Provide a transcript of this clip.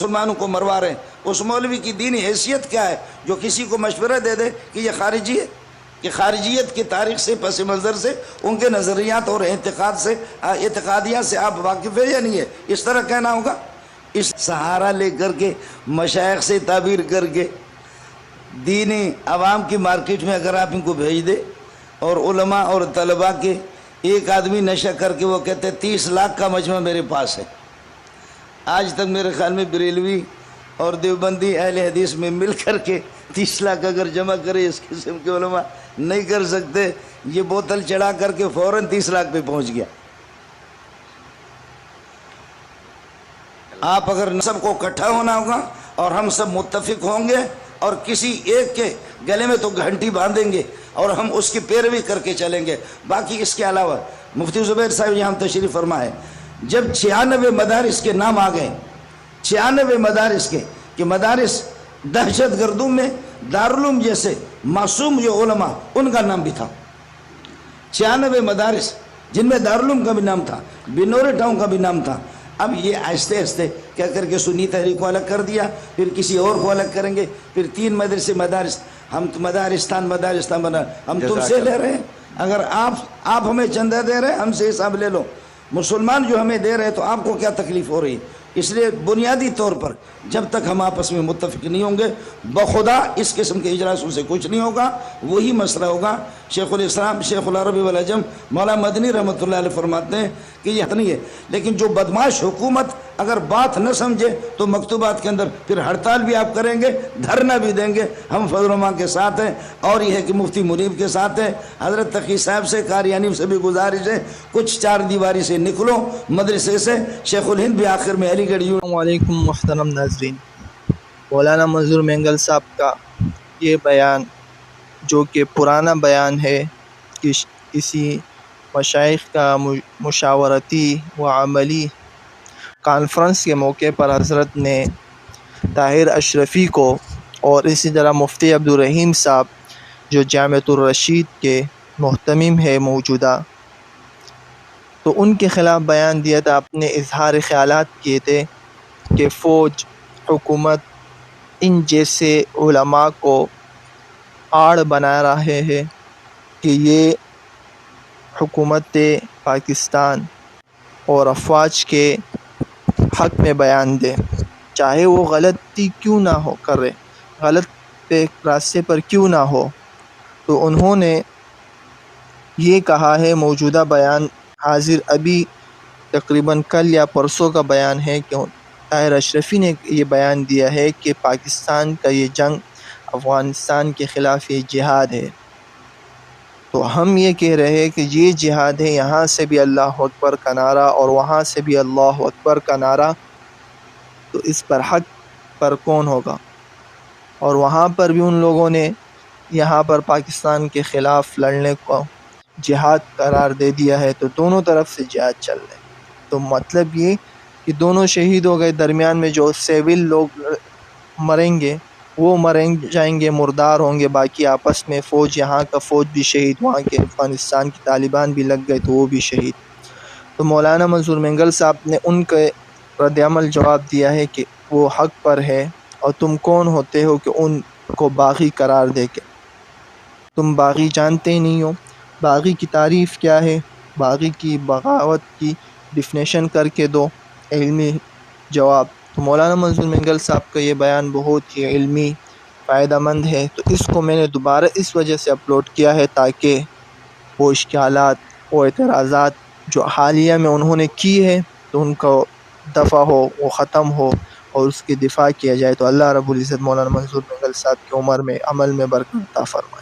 مسلمانوں کو مروا رہے ہیں، اس مولوی کی دینی حیثیت کیا ہے جو کسی کو مشورہ دے دے کہ یہ خارجی ہے؟ کہ خارجیت کی تاریخ سے پس منظر سے ان کے نظریات اور اعتقادیات سے آپ واقف ہیں یا نہیں ہے؟ اس طرح کہنا ہوگا۔ اس سہارا لے کر کے مشائخ سے تعبیر کر کے دینی عوام کی مارکیٹ میں اگر آپ ان کو بھیج دے، اور علماء اور طلباء کے ایک آدمی نشہ کر کے وہ کہتے 30 لاکھ کا مجمع میرے پاس ہے۔ آج تک میرے خیال میں بریلوی اور دیوبندی اہل حدیث میں مل کر کے 30 لاکھ اگر جمع کرے اس قسم کے علماء نہیں کر سکتے۔ یہ بوتل چڑھا کر کے فوراً 30 لاکھ پہ پہنچ گیا۔ آپ اگر سب کو اکٹھا ہونا ہوگا اور ہم سب متفق ہوں گے اور کسی ایک کے گلے میں تو گھنٹی باندھیں گے اور ہم اس کی پیروی کر کے چلیں گے۔ باقی اس کے علاوہ مفتی زبیر صاحب یہاں تشریف فرما ہے، جب 96 مدارس کے نام آ گئے، 96 مدارس کے کہ مدارس دہشت گردوں میں دارالعلوم جیسے معصوم جو علماء ان کا نام بھی تھا، 96 مدارس جن میں دارالعلوم کا بھی نام تھا، بنور ٹاؤن کا بھی نام تھا۔ اب یہ آہستہ آہستہ کیا کر کے سنی تحریک کو الگ کر دیا، پھر کسی اور کو الگ کریں گے، پھر 3 مدرسے مدارس، ہم مدارستان بنا، ہم تم سے لے رہے ہیں۔ اگر آپ ہمیں چندہ دے رہے ہیں ہم سے حساب لے لو، مسلمان جو ہمیں دے رہے ہیں تو آپ کو کیا تکلیف ہو رہی ہے؟ اس لیے بنیادی طور پر جب تک ہم آپس میں متفق نہیں ہوں گے بخدا اس قسم کے اجلاسوں سے کچھ نہیں ہوگا۔ وہی مسئلہ ہوگا۔ شیخ الاسلام شیخ العربی والعجم مولانا مدنی رحمۃ اللہ علیہ فرماتے ہیں کہ یہ حق نہیں ہے، لیکن جو بدماش حکومت اگر بات نہ سمجھے تو مکتوبات کے اندر پھر ہڑتال بھی آپ کریں گے، دھرنا بھی دیں گے۔ ہم فضل الرحمان کے ساتھ ہیں، اور یہ ہے کہ مفتی منیب کے ساتھ ہیں، حضرت تقی صاحب سے قاریانی سے بھی گزارش ہے کچھ 4 دیواری سے نکلو مدرسے سے۔ شیخ الہند بھی آخر میں علی گڑھ السلام علیکم محترم ناظرین، مولانا منظور مینگل صاحب کا یہ بیان جو کہ پرانا بیان ہے کہ کسی مشائخ کا مشاورتی و عملی کانفرنس کے موقع پر حضرت نے طاہر اشرفی کو اور اسی طرح مفتی عبدالرحیم صاحب جو جامعۃ الرشید کے محتمم ہے موجودہ، تو ان کے خلاف بیان دیا تھا، اپنے اظہار خیالات کیے تھے کہ فوج، حکومت ان جیسے علماء کو آڑ بنا رہے ہیں کہ یہ حکومت پاکستان اور افواج کے حق میں بیان دے، چاہے وہ غلطی کیوں نہ ہو کرے، غلط راستے پر کیوں نہ ہو۔ تو انہوں نے یہ کہا ہے، موجودہ بیان حاضر ابھی تقریباً کل یا پرسوں کا بیان ہے کہ طاہر اشرفی نے یہ بیان دیا ہے کہ پاکستان کا یہ جنگ افغانستان کے خلاف یہ جہاد ہے۔ تو ہم یہ کہہ رہے ہیں کہ یہ جہاد ہے، یہاں سے بھی اللہ اکبر کا نعرہ اور وہاں سے بھی اللہ اکبر کا نعرہ، تو اس پر حق پر کون ہوگا؟ اور وہاں پر بھی ان لوگوں نے یہاں پر پاکستان کے خلاف لڑنے کو جہاد قرار دے دیا ہے، تو دونوں طرف سے جہاد چل رہے۔ تو مطلب یہ کہ دونوں شہید ہو گئے، درمیان میں جو سیول لوگ مریں گے وہ جائیں گے، مردار ہوں گے، باقی آپس میں فوج، یہاں کا فوج بھی شہید، وہاں کے افغانستان کی طالبان بھی لگ گئے تو وہ بھی شہید۔ تو مولانا منظور مینگل صاحب نے ان کے رد عمل جواب دیا ہے کہ وہ حق پر ہے، اور تم کون ہوتے ہو کہ ان کو باغی قرار دے کے؟ تم باغی جانتے ہی نہیں ہو، باغی کی تعریف کیا ہے، باغی کی بغاوت کی ڈیفینیشن کر کے دو علمی جواب۔ تو مولانا منظور مینگل صاحب کا یہ بیان بہت ہی علمی فائدہ مند ہے، تو اس کو میں نے دوبارہ اس وجہ سے اپلوڈ کیا ہے تاکہ وہ اشکالات و اعتراضات جو حالیہ میں انہوں نے کی ہے تو ان کا دفع ہو، وہ ختم ہو اور اس کی دفاع کیا جائے۔ تو اللہ رب العزت مولانا منظور مینگل صاحب کی عمر میں عمل میں برکت عطا فرمائے۔